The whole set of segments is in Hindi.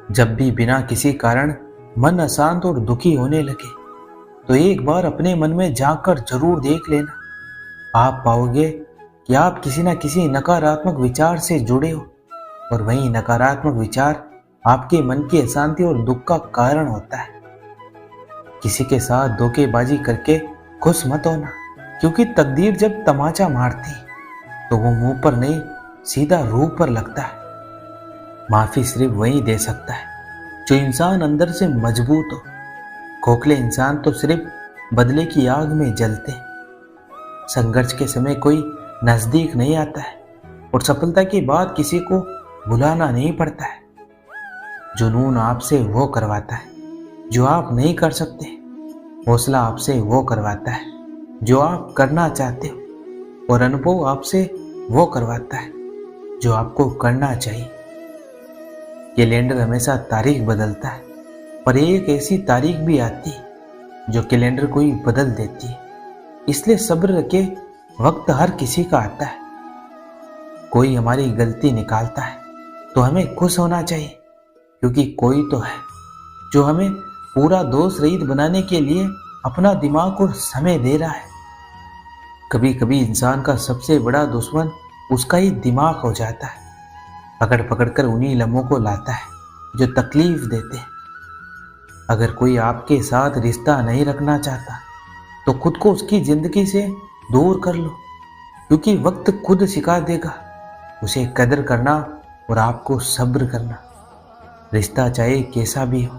जब भी बिना किसी कारण मन अशांत और दुखी होने लगे तो एक बार अपने मन में झांककर जरूर देख लेना। आप पाओगे कि आप किसी न किसी नकारात्मक विचार से जुड़े हो और वही नकारात्मक विचार आपके मन की अशांति और दुख का कारण होता है। किसी के साथ धोखेबाजी करके खुश मत होना, क्योंकि तकदीर जब तमाचा मारती तो वो मुंह पर नहीं सीधा रूह पर लगता है। माफी सिर्फ वही दे सकता है जो इंसान अंदर से मजबूत हो। खोखले इंसान तो सिर्फ बदले की आग में जलते। संघर्ष के समय कोई नजदीक नहीं आता है और सफलता के बाद किसी को बुलाना नहीं पड़ता है। जुनून आपसे वो करवाता है जो आप नहीं कर सकते। हौसला आपसे वो करवाता है जो आप करना चाहते हो और अनुभव आपसे वो करवाता है जो आपको करना चाहिए। कैलेंडर हमेशा तारीख बदलता है, पर एक ऐसी तारीख भी आती है जो कैलेंडर को ही बदल देती है। इसलिए सब्र रखे, वक्त हर किसी का आता है। कोई हमारी गलती निकालता है तो हमें खुश होना चाहिए, क्योंकि कोई तो है जो हमें पूरा दोष रहित बनाने के लिए अपना दिमाग और समय दे रहा है। कभी कभी इंसान का सबसे बड़ा दुश्मन उसका ही दिमाग हो जाता है। पकड़ पकड़ कर उन्हीं लम्हों को लाता है जो तकलीफ देते हैं। अगर कोई आपके साथ रिश्ता नहीं रखना चाहता तो खुद को उसकी जिंदगी से दूर कर लो, क्योंकि वक्त खुद सिखा देगा उसे कदर करना और आपको सब्र करना। रिश्ता चाहे कैसा भी हो,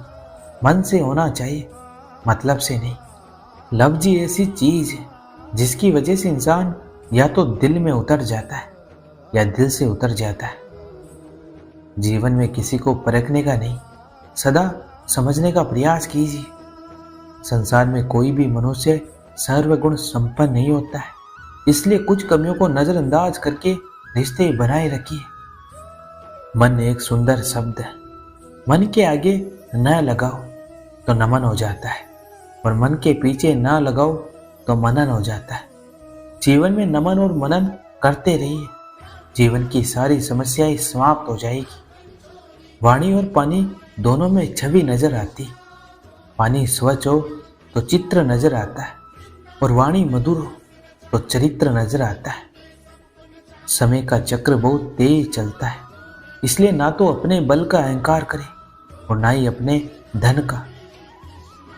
मन से होना चाहिए, मतलब से नहीं। लफ्ज ही ऐसी चीज है जिसकी वजह से इंसान या तो दिल में उतर जाता है या दिल से उतर जाता है। जीवन में किसी को परखने का नहीं, सदा समझने का प्रयास कीजिए। संसार में कोई भी मनुष्य सर्वगुण संपन्न नहीं होता है, इसलिए कुछ कमियों को नजरअंदाज करके रिश्ते बनाए रखिए। मन एक सुंदर शब्द है। मन के आगे न लगाओ तो नमन हो जाता है, और मन के पीछे न लगाओ तो मनन हो जाता है। जीवन में नमन और मनन करते रहिए, जीवन की सारी समस्याएं समाप्त हो जाएगी। वाणी और पानी दोनों में छवि नजर आती। पानी स्वच्छ हो तो चित्र नजर आता है, और वाणी मधुर हो तो चरित्र नजर आता है। समय का चक्र बहुत तेज चलता है, इसलिए ना तो अपने बल का अहंकार करें और ना ही अपने धन का।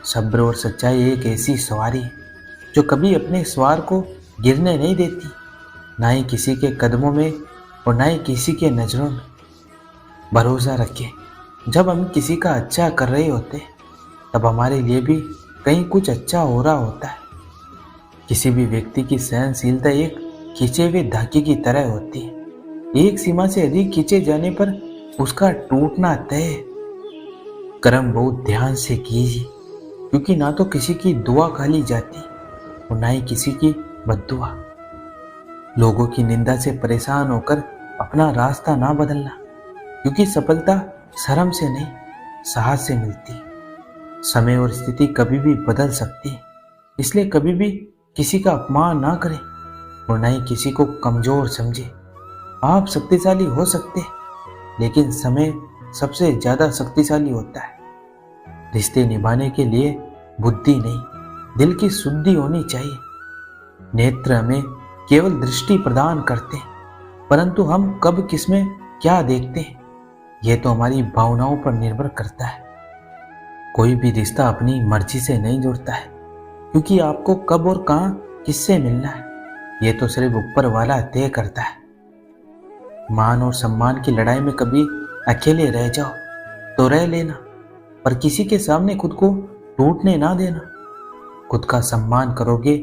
सब्र और सच्चाई एक ऐसी सवारी है जो कभी अपने सवार को गिरने नहीं देती, ना ही किसी के कदमों में और ना ही किसी के नजरों में। भरोसा रखें, जब हम किसी का अच्छा कर रहे होते तब हमारे लिए भी कहीं कुछ अच्छा हो रहा होता है। किसी भी व्यक्ति की सहनशीलता एक खींचे हुए धागे की तरह होती है। एक सीमा से अधिक खींचे जाने पर उसका टूटना तय है। कर्म बहुत ध्यान से कीजिए, क्योंकि ना तो किसी की दुआ खाली जाती और ना ही किसी की बद्दुआ। लोगों की निंदा से परेशान होकर अपना रास्ता ना बदलना, क्योंकि सफलता शर्म से नहीं साहस से मिलती। समय और स्थिति कभी भी बदल सकती है, इसलिए कभी भी किसी का अपमान ना करें और ना ही किसी को कमजोर समझे। आप शक्तिशाली हो सकते हैं, लेकिन समय सबसे ज्यादा शक्तिशाली होता है। रिश्ते निभाने के लिए बुद्धि नहीं, दिल की शुद्धि होनी चाहिए। नेत्र हमें केवल दृष्टि प्रदान करते हैं, परंतु हम कब किसमें क्या देखते हैं यह तो हमारी भावनाओं पर निर्भर करता है। कोई भी रिश्ता अपनी मर्जी से नहीं जुड़ता है, क्योंकि आपको कब और कहां किससे मिलना है यह तो सिर्फ ऊपर वाला तय करता है। मान और सम्मान की लड़ाई में कभी अकेले रह जाओ तो रह लेना, पर किसी के सामने खुद को टूटने ना देना। खुद का सम्मान करोगे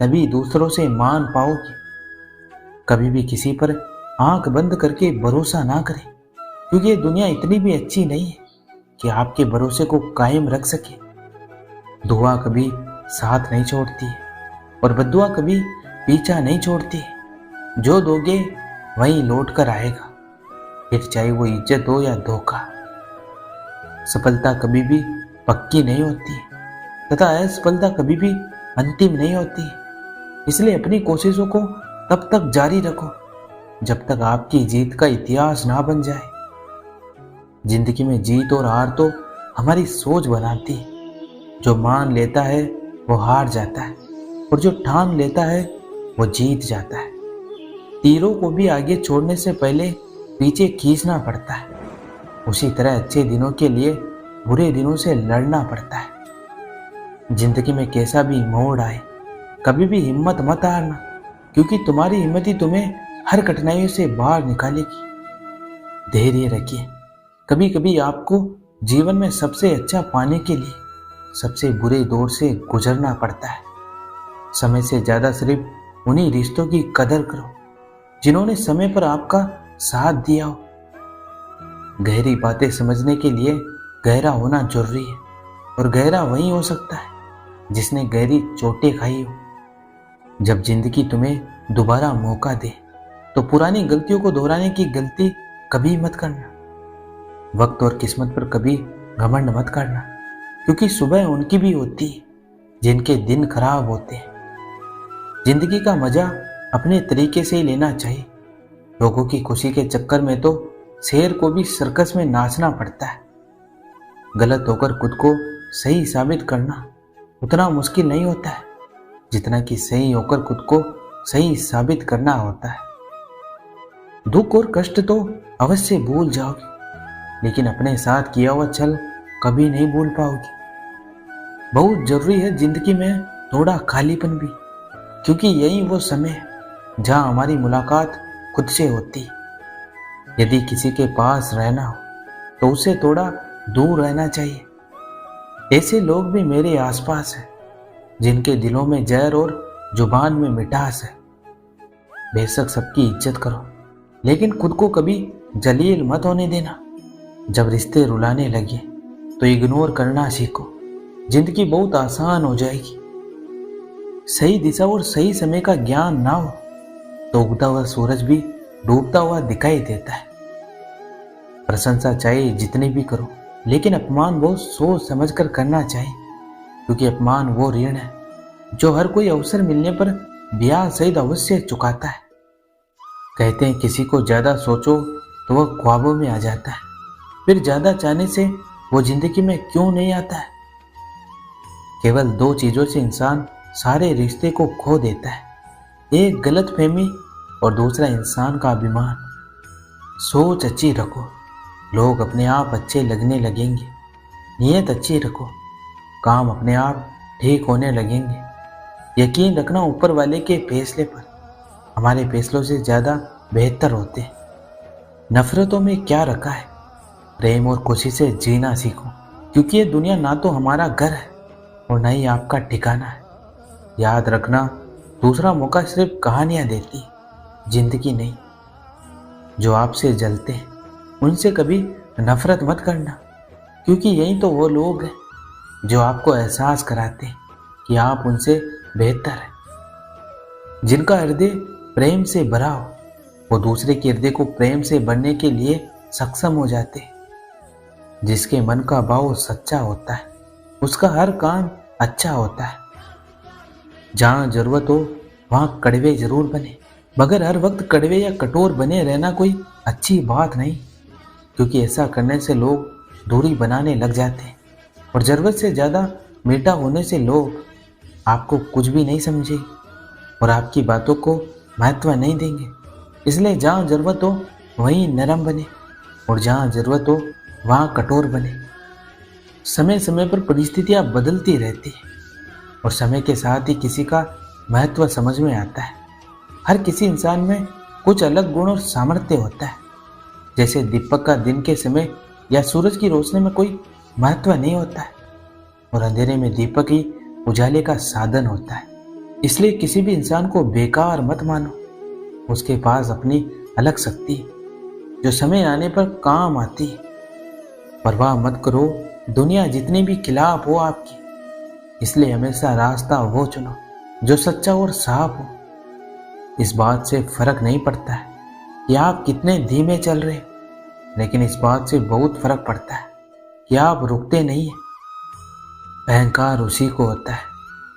तभी दूसरों से मान पाओगे। कभी भी किसी पर आंख बंद करके भरोसा ना करें, क्योंकि ये दुनिया इतनी भी अच्छी नहीं है कि आपके भरोसे को कायम रख सके। दुआ कभी साथ नहीं छोड़ती है और बद्दुआ कभी पीछा नहीं छोड़ती है। जो दोगे वही लौट कर आएगा, फिर चाहे वो इज्जत हो या धोखा। सफलता कभी भी पक्की नहीं होती तथा असफलता कभी भी अंतिम नहीं होती। इसलिए अपनी कोशिशों को तब तक जारी रखो जब तक आपकी जीत का इतिहास ना बन जाए। जिंदगी में जीत और हार तो हमारी सोच बनाती है। जो मान लेता है वो हार जाता है, और जो ठान लेता है वो जीत जाता है। तीरों को भी आगे छोड़ने से पहले पीछे खींचना पड़ता है। उसी तरह अच्छे दिनों के लिए बुरे दिनों से लड़ना पड़ता है। जिंदगी में कैसा भी मोड़ आए, कभी भी हिम्मत मत हारना, क्योंकि तुम्हारी हिम्मत ही तुम्हें हर कठिनाइयों से बाहर निकालेगी। धैर्य रखिए। कभी कभी आपको जीवन में सबसे अच्छा पाने के लिए सबसे बुरे दौर से गुजरना पड़ता है। समय से ज्यादा सिर्फ उन्हीं रिश्तों की कदर करो जिन्होंने समय पर आपका साथ दिया हो। गहरी बातें समझने के लिए गहरा होना जरूरी है, और गहरा वही हो सकता है जिसने गहरी चोटें खाई हो। जब जिंदगी तुम्हें दोबारा मौका दे तो पुरानी गलतियों को दोहराने की गलती कभी मत करना। वक्त और किस्मत पर कभी घमंड मत करना, क्योंकि सुबह उनकी भी होती है जिनके दिन खराब होते हैं। जिंदगी का मजा अपने तरीके से ही लेना चाहिए। लोगों की खुशी के चक्कर में तो शेर को भी सर्कस में नाचना पड़ता है। गलत होकर खुद को सही साबित करना उतना मुश्किल नहीं होता है जितना कि सही होकर खुद को सही साबित करना होता है। दुख और कष्ट तो अवश्य भूल जाओगे, लेकिन अपने साथ किया हुआ छल कभी नहीं भूल पाओगे। बहुत जरूरी है जिंदगी में थोड़ा खालीपन भी, क्योंकि यही वो समय है जहां हमारी मुलाकात खुद से होती है। यदि किसी के पास रहना हो तो उसे थोड़ा दूर रहना चाहिए। ऐसे लोग भी मेरे आसपास हैं जिनके दिलों में जहर और जुबान में मिठास है। बेशक सबकी इज्जत करो, लेकिन खुद को कभी जलील मत होने देना। जब रिश्ते रुलाने लगे तो इग्नोर करना सीखो। जिंदगी बहुत आसान हो जाएगी। सही दिशा और सही समय का ज्ञान ना हो तो उगता हुआ सूरज भी डूबता हुआ दिखाई देता है। प्रशंसा चाहे जितनी भी करो, लेकिन अपमान वो सोच समझ कर करना चाहिए, क्योंकि अपमान वो ऋण है जो हर कोई अवसर मिलने पर ब्याज सहित अवश्य चुकाता है। कहते हैं किसी को ज्यादा सोचो तो वह ख्वाबों में आ जाता है, फिर ज्यादा चाहने से वो जिंदगी में क्यों नहीं आता है। केवल दो चीजों से इंसान सारे रिश्ते को खो देता है, एक गलतफहमी और दूसरा इंसान का अभिमान। सोच अच्छी रखो, लोग अपने आप अच्छे लगने लगेंगे। नीयत अच्छी रखो, काम अपने आप ठीक होने लगेंगे। यकीन रखना ऊपर वाले के फैसले पर हमारे फैसलों से ज़्यादा बेहतर होते हैं। नफरतों में क्या रखा है, प्रेम और खुशी से जीना सीखो, क्योंकि ये दुनिया ना तो हमारा घर है और ना ही आपका ठिकाना है। याद रखना, दूसरा मौका सिर्फ कहानियाँ देती, जिंदगी नहीं। जो आपसे जलते हैं उनसे कभी नफरत मत करना, क्योंकि यही तो वो लोग हैं जो आपको एहसास कराते हैं कि आप उनसे बेहतर हैं। जिनका हृदय प्रेम से भरा हो वो दूसरे के हृदय को प्रेम से भरने के लिए सक्षम हो जाते हैं। जिसके मन का भाव सच्चा होता है उसका हर काम अच्छा होता है। जहाँ जरूरत हो वहाँ कड़वे जरूर बने, मगर हर वक्त कड़वे या कठोर बने रहना कोई अच्छी बात नहीं, क्योंकि ऐसा करने से लोग दूरी बनाने लग जाते हैं और ज़रूरत से ज़्यादा मीठा होने से लोग आपको कुछ भी नहीं समझेंगे और आपकी बातों को महत्व नहीं देंगे। इसलिए जहाँ ज़रूरत हो वहीं नरम बने और जहाँ ज़रूरत हो वहाँ कठोर बने। समय समय पर परिस्थितियाँ बदलती रहती हैं और समय के साथ ही किसी का महत्व समझ में आता है। हर किसी इंसान में कुछ अलग गुण और सामर्थ्य होता है। जैसे दीपक का दिन के समय या सूरज की रोशनी में कोई महत्व नहीं होता है और अंधेरे में दीपक ही उजाले का साधन होता है। इसलिए किसी भी इंसान को बेकार मत मानो, उसके पास अपनी अलग शक्ति है जो समय आने पर काम आती है। परवाह मत करो दुनिया जितनी भी खिलाफ हो आपकी, इसलिए हमेशा रास्ता वो चुनो जो सच्चा और साफ हो। इस बात से फर्क नहीं पड़ता है कि आप कितने धीमे चल रहे हो, लेकिन इस बात से बहुत फर्क पड़ता है कि आप रुकते नहीं हैं। अहंकार उसी को होता है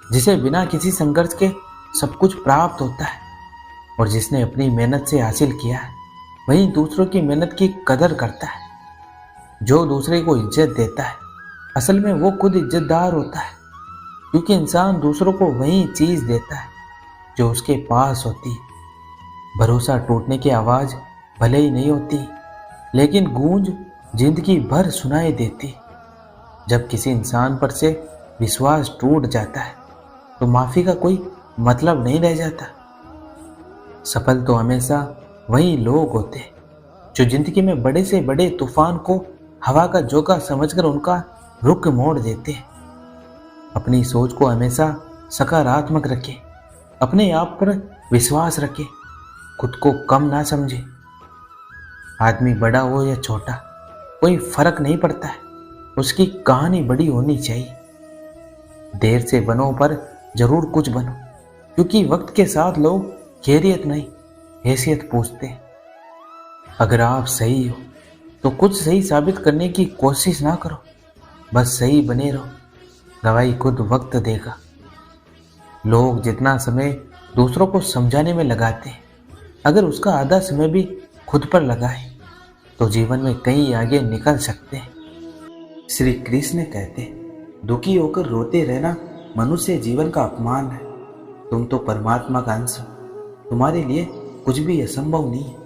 जिसे बिना किसी संघर्ष के सब कुछ प्राप्त होता है, और जिसने अपनी मेहनत से हासिल किया है वही दूसरों की मेहनत की कदर करता है। जो दूसरे को इज्जत देता है असल में वो खुद इज्जतदार होता है, क्योंकि इंसान दूसरों को वही चीज देता है जो उसके पास होती है। भरोसा टूटने की आवाज भले ही नहीं होती, लेकिन गूंज जिंदगी भर सुनाई देती। जब किसी इंसान पर से विश्वास टूट जाता है तो माफी का कोई मतलब नहीं रह जाता। सफल तो हमेशा वही लोग होते हैं जो जिंदगी में बड़े से बड़े तूफान को हवा का झोंका समझकर उनका रुख मोड़ देते हैं। अपनी सोच को हमेशा सकारात्मक रखें, अपने आप पर विश्वास रखें, खुद को कम ना समझे। आदमी बड़ा हो या छोटा कोई फर्क नहीं पड़ता है, उसकी कहानी बड़ी होनी चाहिए। देर से बनो पर जरूर कुछ बनो, क्योंकि वक्त के साथ लोग खैरियत नहीं हैसियत पूछते हैं। अगर आप सही हो तो कुछ सही साबित करने की कोशिश ना करो, बस सही बने रहो, गवाही खुद वक्त देगा। लोग जितना समय दूसरों को समझाने में लगाते हैं, अगर उसका आधा समय भी खुद पर लगाए तो जीवन में कहीं आगे निकल सकते हैं। श्री कृष्ण कहते हैं, दुखी होकर रोते रहना मनुष्य जीवन का अपमान है। तुम तो परमात्मा का अंश हो, तुम्हारे लिए कुछ भी असंभव नहीं है।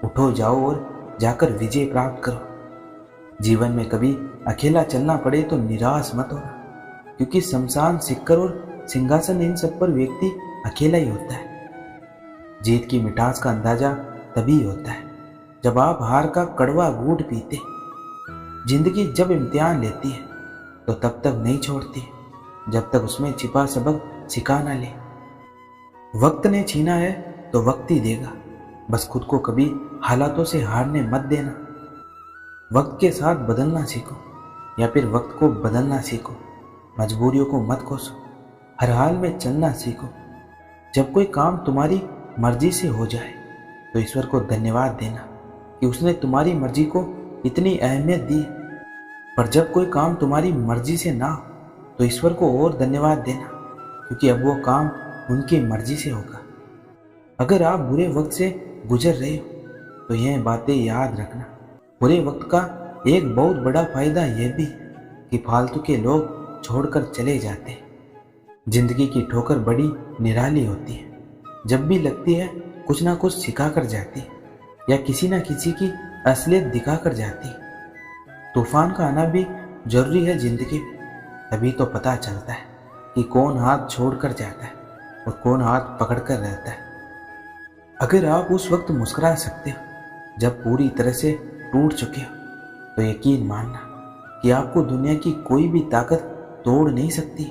उठो, जाओ और जाकर विजय प्राप्त करो। जीवन में कभी अकेला चलना पड़े तो निराश मत होना, क्योंकि शमशान, सिक्कर और सिंहासन इन सब पर व्यक्ति अकेला ही होता है। जीत की मिठास का अंदाजा तभी होता है जब आप हार का कड़वा घूंट पीते। जिंदगी जब इम्तिहान लेती है तो तब तक नहीं छोड़ती जब तक उसमें छिपा सबक सिखा ना ले। वक्त ने छीना है तो वक्त ही देगा, बस खुद को कभी हालातों से हारने मत देना। वक्त के साथ बदलना सीखो या फिर वक्त को बदलना सीखो। मजबूरियों को मत कोसो, हर हाल में चलना सीखो। जब कोई काम तुम्हारी मर्जी से हो जाए तो ईश्वर को धन्यवाद देना कि उसने तुम्हारी मर्जी को इतनी अहमियत दी। पर जब कोई काम तुम्हारी मर्जी से ना हो तो ईश्वर को और धन्यवाद देना, क्योंकि अब वो काम उनकी मर्जी से होगा। अगर आप बुरे वक्त से गुजर रहे हो तो यह बातें याद रखना। बुरे वक्त का एक बहुत बड़ा फायदा यह भी कि फालतू के लोग छोड़कर चले जाते हैं। जिंदगी की ठोकर बड़ी निराली होती है, जब भी लगती है कुछ ना कुछ सिखा कर जाती है या किसी ना किसी की असलियत दिखा कर जाती है। तूफान का आना भी जरूरी है जिंदगी में, तभी तो पता चलता है कि कौन हाथ छोड़कर जाता है और कौन हाथ पकड़कर रहता है। अगर आप उस वक्त मुस्कुरा सकते हो जब पूरी तरह से टूट चुके हो, तो यकीन मानना कि आपको दुनिया की कोई भी ताकत तोड़ नहीं सकती।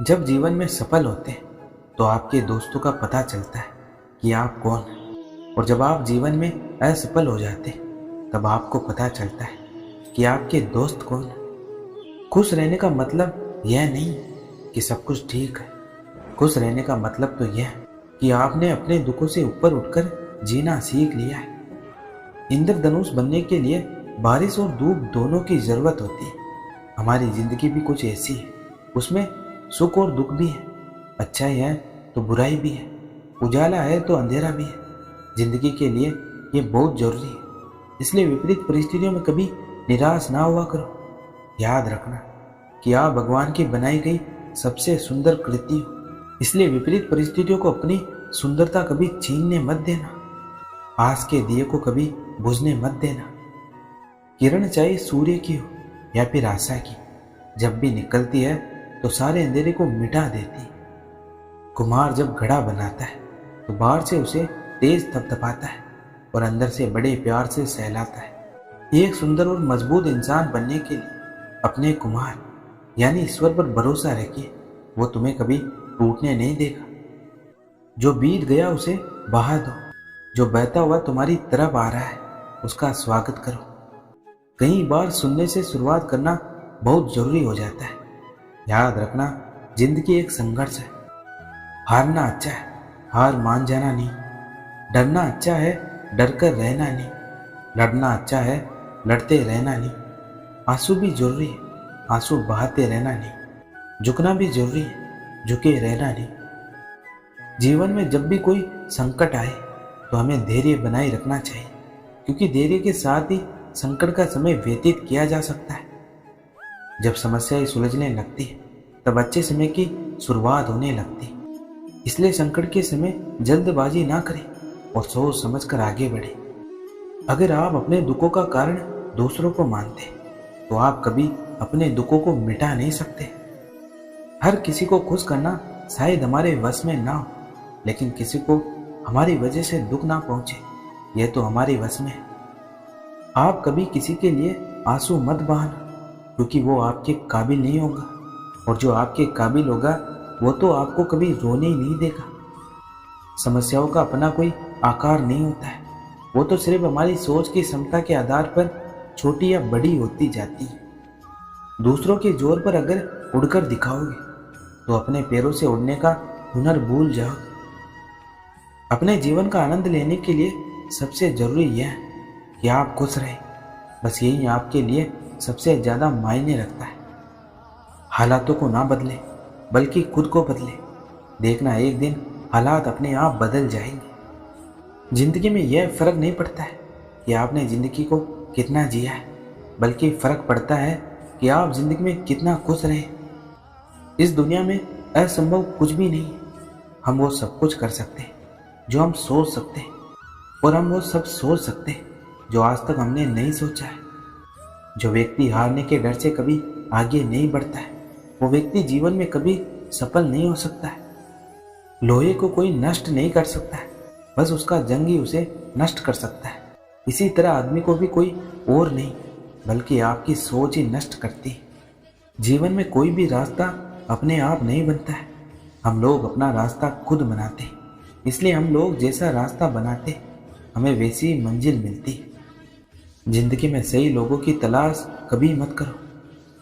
जब जीवन में सफल होते हैं तो आपके दोस्तों का पता चलता है कि आप कौन हैं, और जब आप जीवन में असफल हो जाते हैं तब आपको पता चलता है कि आपके दोस्त कौन हैं। खुश रहने का मतलब यह नहीं कि सब कुछ ठीक है, खुश रहने का मतलब तो यह है कि आपने अपने दुखों से ऊपर उठकर जीना सीख लिया है। इंद्रधनुष बनने के लिए बारिश और धूप दोनों की जरूरत होती है। हमारी जिंदगी भी कुछ ऐसी है, उसमें सुख और दुख भी है, अच्छाई है तो बुराई भी है, उजाला है तो अंधेरा भी है। जिंदगी के लिए ये बहुत जरूरी है, इसलिए विपरीत परिस्थितियों में कभी निराश ना हुआ करो। याद रखना कि आप भगवान की बनाई गई सबसे सुंदर कृति हो, इसलिए विपरीत परिस्थितियों को अपनी सुंदरता कभी छीनने मत देना। आस के दिए को कभी बुझने मत देना। किरण चाहे सूर्य की हो या फिर आशा की, जब भी निकलती है तो सारे अंधेरे को मिटा देती। कुम्हार जब घड़ा बनाता है तो बाहर से उसे तेज थपथपाता है और अंदर से बड़े प्यार से सहलाता है। एक सुंदर और मजबूत इंसान बनने के लिए अपने कुम्हार यानी ईश्वर पर भरोसा रखिए, वो तुम्हें कभी टूटने नहीं देगा। जो बीत गया उसे बहा दो, जो बहता हुआ तुम्हारी तरफ आ रहा है उसका स्वागत करो। कई बार सुनने से शुरुआत करना बहुत जरूरी हो जाता है। याद रखना, जिंदगी एक संघर्ष है। हारना अच्छा है, हार मान जाना नहीं। डरना अच्छा है, डर कर रहना नहीं। लड़ना अच्छा है, लड़ते रहना नहीं। आंसू भी जरूरी है, आंसू बहाते रहना नहीं। झुकना भी जरूरी है, झुके रहना नहीं। जीवन में जब भी कोई संकट आए तो हमें धैर्य बनाए रखना चाहिए, क्योंकि धैर्य के साथ ही संकट का समय व्यतीत किया जा सकता है। जब समस्याएं सुलझने लगती है तब अच्छे समय की शुरुआत होने लगती है। इसलिए संकट के समय जल्दबाजी ना करें और सोच समझकर आगे बढ़े। अगर आप अपने दुखों का कारण दूसरों को मानते तो आप कभी अपने दुखों को मिटा नहीं सकते। हर किसी को खुश करना शायद हमारे वश में ना हो, लेकिन किसी को हमारी वजह से दुख ना पहुंचे यह तो हमारे वश में है। आप कभी किसी के लिए आंसू मत बहाना, क्योंकि वो आपके काबिल नहीं होगा, और जो आपके काबिल होगा वो तो आपको कभी रोने ही नहीं देगा। समस्याओं का अपना कोई आकार नहीं होता है, वो तो सिर्फ हमारी सोच की क्षमता के आधार पर छोटी या बड़ी होती जाती है। दूसरों के जोर पर अगर उड़कर दिखाओगे तो अपने पैरों से उड़ने का हुनर भूल जाओगे। अपने जीवन का आनंद लेने के लिए सबसे जरूरी यह है कि आप खुश रहें। बस यही आपके लिए सबसे ज्यादा मायने रखता है। हालातों को ना बदले बल्कि खुद को बदले। देखना एक दिन हालात अपने आप बदल जाएंगे। जिंदगी में यह फर्क नहीं पड़ता है कि आपने जिंदगी को कितना जिया है, बल्कि फर्क पड़ता है कि आप जिंदगी में कितना खुश रहे। इस दुनिया में असंभव कुछ भी नहीं है। हम वो सब कुछ कर सकते हैं जो हम सोच सकते हैं, और हम वो सब सोच सकते हैं जो आज तक हमने नहीं सोचा है। जो व्यक्ति हारने के डर से कभी आगे नहीं बढ़ता है वो व्यक्ति जीवन में कभी सफल नहीं हो सकता है। लोहे को कोई नष्ट नहीं कर सकता है, बस उसका जंग ही उसे नष्ट कर सकता है। इसी तरह आदमी को भी कोई और नहीं बल्कि आपकी सोच ही नष्ट करती है। जीवन में कोई भी रास्ता अपने आप नहीं बनता है, हम लोग अपना रास्ता खुद बनाते हैं। इसलिए हम लोग जैसा रास्ता बनाते हमें वैसी मंजिल मिलती है। जिंदगी में सही लोगों की तलाश कभी मत करो,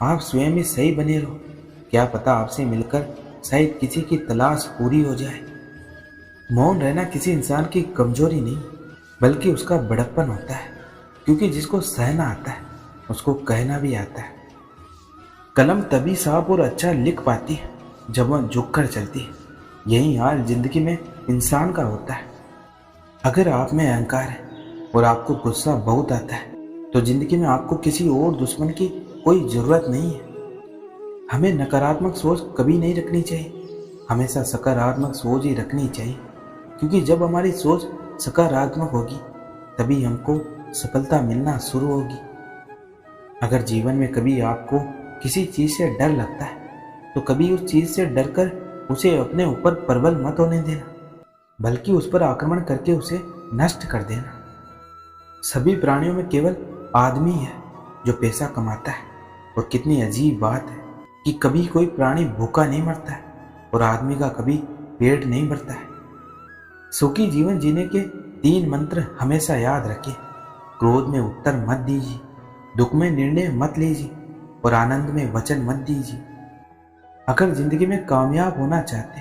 आप स्वयं ही सही बने रहो। क्या पता आपसे मिलकर शायद किसी की तलाश पूरी हो जाए। मौन रहना किसी इंसान की कमजोरी नहीं बल्कि उसका बड़प्पन होता है, क्योंकि जिसको सहना आता है उसको कहना भी आता है। कलम तभी साफ और अच्छा लिख पाती है जब वह झुककर चलती है। यही हाल जिंदगी में इंसान का होता है। अगर आप में अहंकार है और आपको गुस्सा बहुत आता है तो जिंदगी में आपको किसी और दुश्मन की कोई जरूरत नहीं है। हमें नकारात्मक सोच कभी नहीं रखनी चाहिए, हमेशा सकारात्मक सोच ही रखनी चाहिए, क्योंकि जब हमारी सोच सकारात्मक होगी तभी हमको सफलता मिलना शुरू होगी। अगर जीवन में कभी आपको किसी चीज से डर लगता है तो कभी उस चीज से डरकर उसे अपने ऊपर प्रबल मत होने देना, बल्कि उस पर आक्रमण करके उसे नष्ट कर देना। सभी प्राणियों में केवल आदमी है जो पैसा कमाता है, और कितनी अजीब बात है कि कभी कोई प्राणी भूखा नहीं मरता है और आदमी का कभी पेट नहीं भरता है। सुखी जीवन जीने के 3 मंत्र हमेशा याद रखिए। क्रोध में उत्तर मत दीजिए, दुख में निर्णय मत लीजिए और आनंद में वचन मत दीजिए। अगर जिंदगी में कामयाब होना चाहते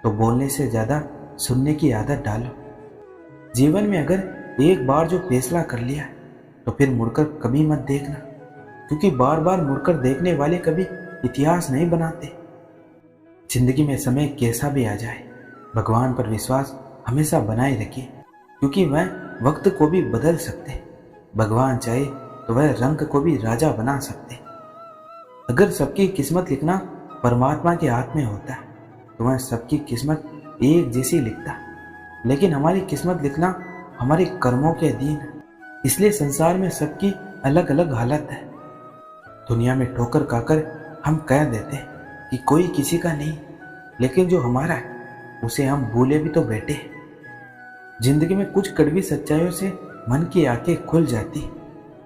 तो बोलने से ज्यादा सुनने की आदत डालो। जीवन में अगर एक बार जो फैसला कर लिया तो फिर मुड़कर कभी मत देखना, क्योंकि बार बार मुड़कर देखने वाले कभी इतिहास नहीं बनाते। जिंदगी में समय कैसा भी आ जाए भगवान पर विश्वास हमेशा बनाए रखिए, क्योंकि वह वक्त को भी बदल सकते। भगवान चाहे तो वह रंग को भी राजा बना सकते। अगर सबकी किस्मत लिखना परमात्मा के हाथ में होता तो वह सबकी किस्मत एक जैसी लिखता, लेकिन हमारी किस्मत लिखना हमारे कर्मों के अधीन है। इसलिए संसार में सबकी अलग अलग हालत है। दुनिया में ठोकर खाकर हम कह देते हैं कि कोई किसी का नहीं, लेकिन जो हमारा है उसे हम भूले भी तो बैठे। जिंदगी में कुछ कड़वी सच्चाइयों से मन की आंखें खुल जाती है,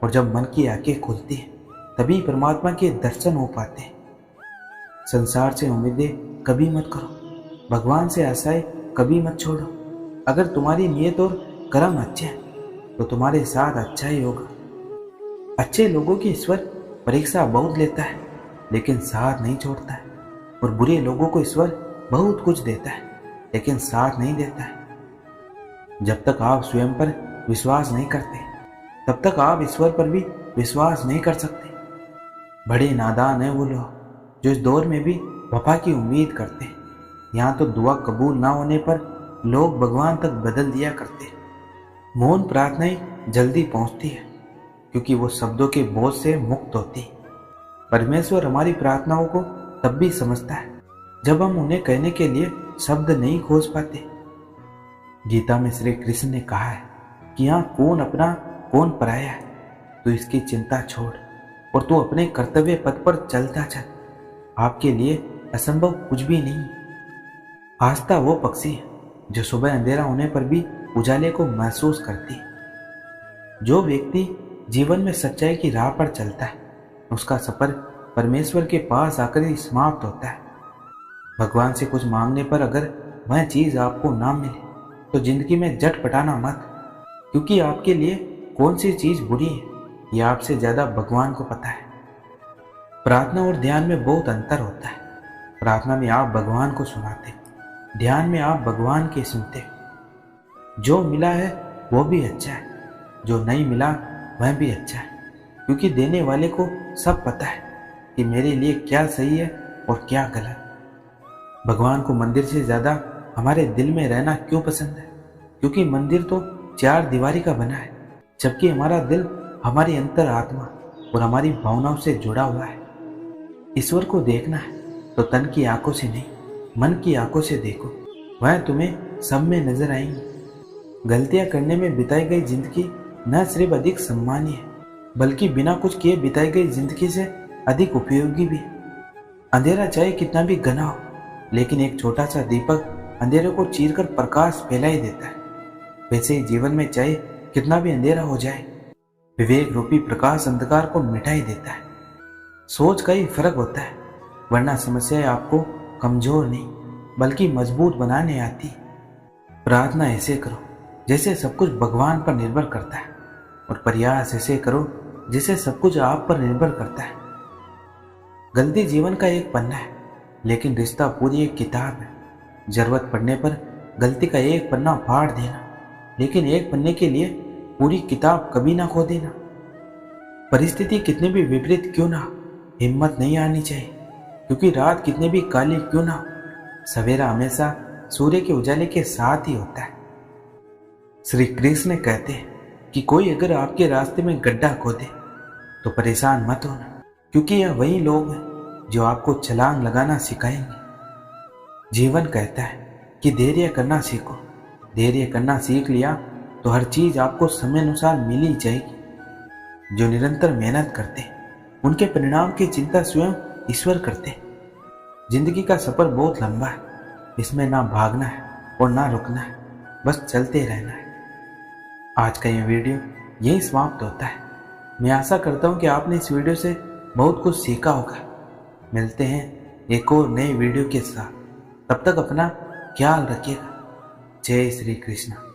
और जब मन की आंखें खुलती है तभी परमात्मा के दर्शन हो पाते हैं। संसार से उम्मीदें कभी मत करो, भगवान से आशाएं कभी मत छोड़ो। अगर तुम्हारी नीयत और कर्म अच्छे हैं तो तुम्हारे साथ अच्छा ही होगा। अच्छे लोगों की ईश्वर परीक्षा बहुत लेता है लेकिन साथ नहीं छोड़ता है, और बुरे लोगों को ईश्वर बहुत कुछ देता है लेकिन साथ नहीं देता है। जब तक आप स्वयं पर विश्वास नहीं करते तब तक आप ईश्वर पर भी विश्वास नहीं कर सकते। बड़े नादान है वो लोग जो इस दौर में भी वफा की उम्मीद करते हैं। यहाँ तो दुआ कबूल ना होने पर लोग भगवान तक बदल दिया करते हैं। मौन प्रार्थनाएं जल्दी पहुंचती है क्योंकि वो शब्दों के बोझ से मुक्त होती। परमेश्वर हमारी प्रार्थनाओं को तब भी समझता है जब हम उन्हें कहने के लिए शब्द नहीं खोज पाते। गीता में श्री कृष्ण ने कहा है कि यहाँ कौन अपना कौन पराया है, तो इसकी चिंता छोड़ और तू अपने कर्तव्य पथ पर चलता चल। आपके लिए असंभव कुछ भी नहीं। आस्था वो पक्षी है जो सुबह अंधेरा होने पर भी उजाले को महसूस करती है। जो व्यक्ति जीवन में सच्चाई की राह पर चलता है उसका सफर परमेश्वर के पास आकर ही समाप्त होता है। भगवान से कुछ मांगने पर अगर वह चीज आपको ना मिले तो जिंदगी में जट पटाना मत, क्योंकि आपके लिए कौन सी चीज बुरी है यह आपसे ज्यादा भगवान को पता है। प्रार्थना और ध्यान में बहुत अंतर होता है। प्रार्थना में आप भगवान को सुनाते, ध्यान में आप भगवान के सुनते। जो मिला है वो भी अच्छा है, जो नहीं मिला वह भी अच्छा है, क्योंकि देने वाले को सब पता है कि मेरे लिए क्या सही है और क्या गलत। भगवान को मंदिर से ज्यादा हमारे दिल में रहना क्यों पसंद है? क्योंकि मंदिर तो चार दीवारी का बना है, जबकि हमारा दिल हमारी अंतर आत्मा और हमारी भावनाओं से जुड़ा हुआ है। ईश्वर को देखना है तो तन की आंखों से नहीं, मन की आंखों से देखो, वह तुम्हें सब में नजर आएंगी। गलतियां करने में बिताई गई जिंदगी न सिर्फ अधिक सम्मानीय है, बल्कि बिना कुछ किए बिताई गई जिंदगी से अधिक उपयोगी भी है। अंधेरा चाहे कितना भी घना हो, लेकिन एक छोटा सा दीपक अंधेरे को चीरकर प्रकाश फैला ही देता है। वैसे ही जीवन में चाहे कितना भी अंधेरा हो जाए, विवेक रूपी प्रकाश अंधकार को मिटा ही देता है। सोच का ही फर्क होता है, वरना समस्याएं आपको कमजोर नहीं बल्कि मजबूत बनाने आती। प्रार्थना ऐसे करो जैसे सब कुछ भगवान पर निर्भर करता है, और प्रयास ऐसे करो जैसे सब कुछ आप पर निर्भर करता है। गलती जीवन का एक पन्ना है, लेकिन रिश्ता पूरी एक किताब है। जरूरत पड़ने पर गलती का एक पन्ना फाड़ देना, लेकिन एक पन्ने के लिए पूरी किताब कभी ना खो देना। परिस्थिति कितनी भी विपरीत क्यों ना, हिम्मत नहीं हारनी चाहिए, क्योंकि रात कितनी भी काली क्यों ना, सवेरा हमेशा सूर्य के उजाले के साथ ही होता है। श्री कृष्ण कहते हैं कि कोई अगर आपके रास्ते में गड्ढा खोदे तो परेशान मत होना, क्योंकि यह वही लोग हैं जो आपको छलांग लगाना सिखाएंगे। जीवन कहता है कि धैर्य करना सीखो। धैर्य करना सीख लिया तो हर चीज आपको समय अनुसार मिल ही जाएगी। जो निरंतर मेहनत करते उनके परिणाम की चिंता स्वयं ईश्वर करते। जिंदगी का सफर बहुत लंबा है, इसमें ना भागना है और ना रुकना है, बस चलते रहना है। आज का ये वीडियो यही समाप्त होता है। मैं आशा करता हूँ कि आपने इस वीडियो से बहुत कुछ सीखा होगा। मिलते हैं एक और नए वीडियो के साथ, तब तक अपना ख्याल रखिएगा। जय श्री कृष्ण।